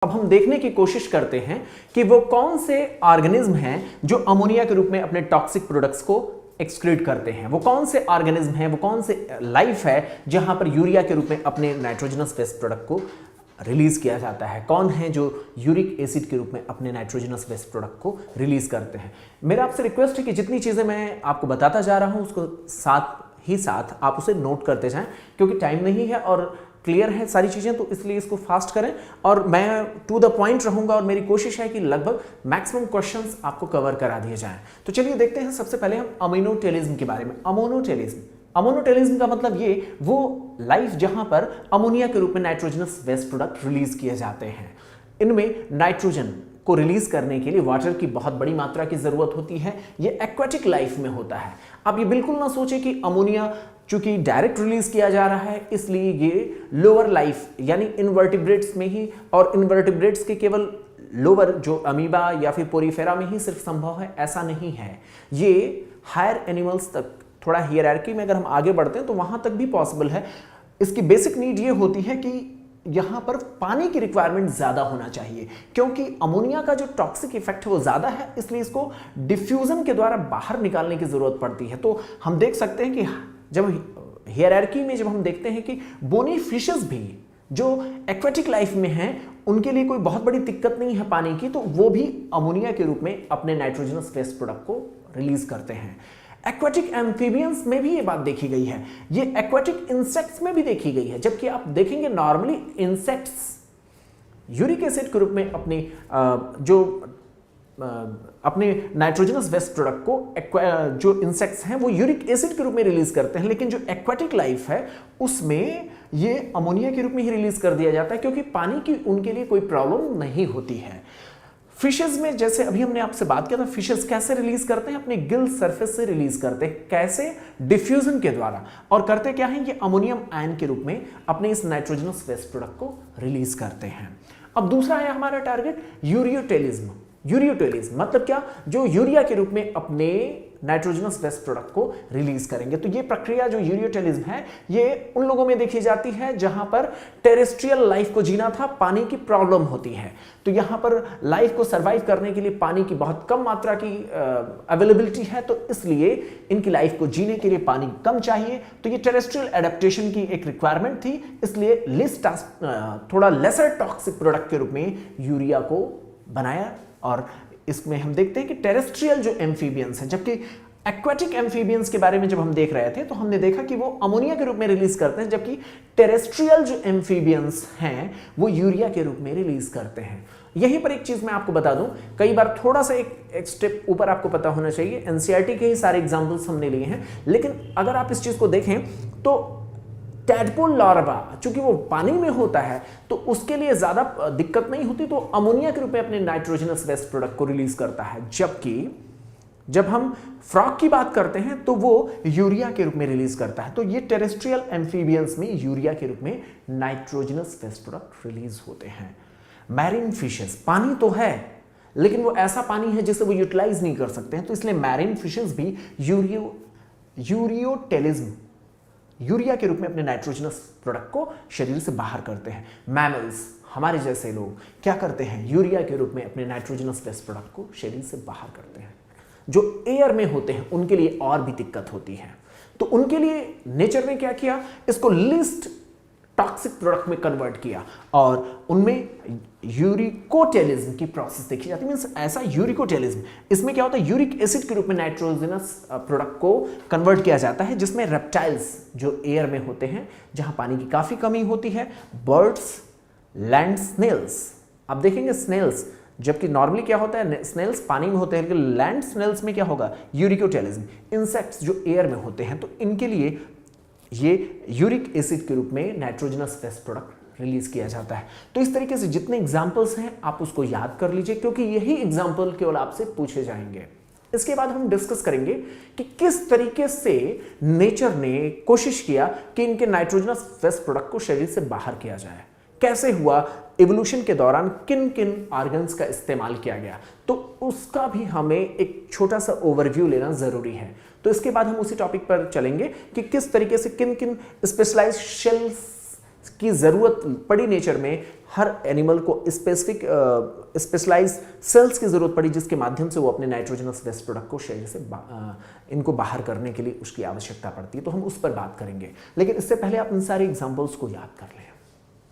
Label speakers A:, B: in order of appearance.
A: अब हम देखने की कोशिश करते हैं कि वो कौन से ऑर्गेनिज्म हैं जो अमोनिया के रूप में अपने टॉक्सिक प्रोडक्ट्स को एक्सक्रीट करते हैं। वो कौन से ऑर्गेनिज्म हैं, वो कौन से लाइफ है जहां पर यूरिया के रूप में अपने नाइट्रोजनस वेस्ट प्रोडक्ट को रिलीज किया जाता है। कौन है जो यूरिक एसिड के रूप में अपने नाइट्रोजनस वेस्ट प्रोडक्ट को रिलीज करते हैं। मेरा आपसे रिक्वेस्ट है कि जितनी चीजें मैं आपको बताता जा रहा हूं उसको साथ ही साथ आप उसे नोट करते जाएं, क्योंकि टाइम नहीं है और क्लियर है सारी चीजें, तो इसलिए इसको फास्ट करें और मैं टू द पॉइंट रहूंगा और मेरी कोशिश है कि लगभग मैक्सिमम क्वेश्चंस आपको कवर करा दिए जाएं। तो चलिए देखते हैं सबसे पहले हम अमीनोटेलिज्म के बारे में। अमोनोटेलिज्म का मतलब ये वो लाइफ जहां पर अमोनिया के रूप में नाइट्रोजनस वेस्ट प्रोडक्ट रिलीज किए जाते हैं। इनमें नाइट्रोजन को रिलीज करने के लिए वाटर की बहुत बड़ी मात्रा की जरूरत होती है। ये एक्वेटिक लाइफ में होता है। आप ये बिल्कुल ना सोचें कि अमोनिया चूंकि डायरेक्ट रिलीज किया जा रहा है इसलिए ये लोअर लाइफ यानी इनवर्टिब्रेट्स में ही, और इनवर्टिब्रेट्स के केवल लोअर जो अमीबा या फिर पोरीफेरा में ही सिर्फ संभव है, ऐसा नहीं है। ये हायर एनिमल्स तक, थोड़ा हायरार्की में अगर हम आगे बढ़ते हैं तो वहां तक भी पॉसिबल है। इसकी बेसिक नीड ये होती है कि यहां पर पानी की रिक्वायरमेंट ज्यादा होना चाहिए, क्योंकि अमोनिया का जो टॉक्सिक इफेक्ट है वो ज्यादा है, इसलिए इसको डिफ्यूजन के द्वारा बाहर निकालने की जरूरत पड़ती है। तो हम देख सकते हैं कि जब हायरार्की में जब हम देखते हैं कि बोनी फिशेस भी जो एक्वेटिक लाइफ में हैं उनके लिए कोई बहुत बड़ी दिक्कत नहीं है पानी की, तो वो भी अमोनिया के रूप में अपने नाइट्रोजनस वेस्ट प्रोडक्ट को रिलीज करते हैं। एक्वेटिक एम्फीबियंस में भी ये बात देखी गई है, ये एक्वेटिक इंसेक्ट्स में भी देखी गई है। जबकि आप देखेंगे नॉर्मली इंसेक्ट्स यूरिक एसिड के रूप में अपने अपने नाइट्रोजनस वेस्ट प्रोडक्ट को जो इंसेक्ट्स हैं वो यूरिक एसिड के रूप में रिलीज करते हैं, लेकिन जो एक्वेटिक लाइफ है उसमें ये अमोनिया के रूप में ही रिलीज कर दिया जाता है, क्योंकि पानी की उनके लिए कोई प्रॉब्लम नहीं होती है। फिशेस में जैसे अभी हमने आपसे बात किया था, फिशेस कैसे रिलीज करते हैं, अपने गिल सरफेस से रिलीज करते हैं। कैसे? डिफ्यूजन के द्वारा। और करते क्या है, ये अमोनियम आयन के रूप में अपने इस नाइट्रोजनस वेस्ट प्रोडक्ट को रिलीज करते हैं। अब दूसरा है हमारा टारगेट यूरियोटेलिज्म। यूरियोटेलिज्म मतलब क्या? जो यूरिया के रूप में अपने नाइट्रोजनस वेस्ट प्रोडक्ट को रिलीज करेंगे। तो ये प्रक्रिया जो यूरियोटेलिज्म है ये उन लोगों में देखी जाती है जहां पर टेरेस्ट्रियल लाइफ को जीना था, पानी की प्रॉब्लम होती है। तो यहां पर लाइफ को सर्वाइव करने के लिए पानी की बहुत कम मात्रा की अवेलेबिलिटी है, तो इसलिए इनकी लाइफ को जीने के लिए पानी कम चाहिए। तो ये टेरेस्ट्रियल एडेप्टेशन की एक रिक्वायरमेंट थी, इसलिए थोड़ा लेसर टॉक्सिक प्रोडक्ट के रूप में यूरिया को बनाया। और इसमें हम देखते हैं कि टेरेस्ट्रियल जो एम्फीबियंस हैं, जबकि एक्वेटिक एम्फीबियंस के बारे में जब हम देख रहे थे तो हमने देखा कि वो अमोनिया के रूप में रिलीज करते हैं, जबकि टेरेस्ट्रियल जो एम्फीबियंस हैं वो यूरिया के रूप में रिलीज करते हैं। यहीं पर एक चीज मैं आपको बता दूं, कई बार थोड़ा सा एक स्टेप ऊपर आपको पता होना चाहिए। एनसीईआरटी के ही सारे एग्जाम्पल्स हमने लिए हैं, लेकिन अगर आप इस चीज को देखें तो टैडपोल लार्वा चूंकि वो पानी में होता है तो उसके लिए ज्यादा दिक्कत नहीं होती, तो अमोनिया के रूप में अपने नाइट्रोजनस वेस्ट प्रोडक्ट को रिलीज करता है। जबकि जब हम फ्रॉग की बात करते हैं तो वो यूरिया के रूप में रिलीज करता है। तो ये टेरेस्ट्रियल एम्फीबियंस में यूरिया के रूप में नाइट्रोजनस वेस्ट प्रोडक्ट रिलीज होते हैं। मैरीन फिशेस, पानी तो है लेकिन वो ऐसा पानी है जिसे वो यूटिलाइज नहीं कर सकते हैं, तो इसलिए मैरीन फिशेस भी यूरियोटेलिज्म यूरिया के रूप में अपने नाइट्रोजनस प्रोडक्ट को शरीर से बाहर करते हैं। मैमल्स, हमारे जैसे लोग क्या करते हैं, यूरिया के रूप में अपने नाइट्रोजनस वेस्ट प्रोडक्ट को शरीर से बाहर करते हैं। जो एयर में होते हैं उनके लिए और भी दिक्कत होती है, तो उनके लिए नेचर ने क्या किया, इसको लिस्ट टॉक्सिक प्रोडक्ट में कन्वर्ट किया और उनमें यूरिकोटेलिज्म की प्रोसेस देखी जाती है। मींस ऐसा यूरिकोटेलिज्म, इसमें क्या होता है, यूरिक एसिड के रूप में नाइट्रोजनस प्रोडक्ट को कन्वर्ट किया जाता है, जिसमें रेप्टाइल्स जो एयर में होते हैं जहां पानी की काफी कमी होती है, बर्ड्स, लैंड स्नेल्स। आप देखेंगे स्नेल्स, जबकि नॉर्मली क्या होता है, स्नेल्स पानी में होते हैं, लेकिन लैंड स्नेल्स में क्या होगा, यूरिकोटेलिज्म। इंसेक्ट्स जो एयर में होते हैं, तो इनके लिए ये यूरिक एसिड के रूप में नाइट्रोजनस वेस्ट प्रोडक्ट रिलीज किया जाता है। तो इस तरीके से जितने एग्जाम्पल्स हैं आप उसको याद कर लीजिए, क्योंकि यही एग्जाम्पल केवल आपसे पूछे जाएंगे। इसके बाद हम डिस्कस करेंगे कि किस तरीके से नेचर ने कोशिश किया कि इनके नाइट्रोजनस वेस्ट प्रोडक्ट को शरीर से बाहर किया जाए। कैसे हुआ, इवोल्यूशन के दौरान किन किन ऑर्गन्स का इस्तेमाल किया गया, तो उसका भी हमें एक छोटा सा ओवरव्यू लेना जरूरी है। तो इसके बाद हम उसी टॉपिक पर चलेंगे कि किस तरीके से किन किन स्पेशलाइज्ड की ज़रूरत पड़ी नेचर में, हर एनिमल को स्पेसिफिक स्पेशलाइज सेल्स की ज़रूरत पड़ी जिसके माध्यम से वो अपने नाइट्रोजनस वेस्ट प्रोडक्ट को शरीर से इनको बाहर करने के लिए उसकी आवश्यकता पड़ती है। तो हम उस पर बात करेंगे, लेकिन इससे पहले आप इन सारे एग्जाम्पल्स को याद कर लें।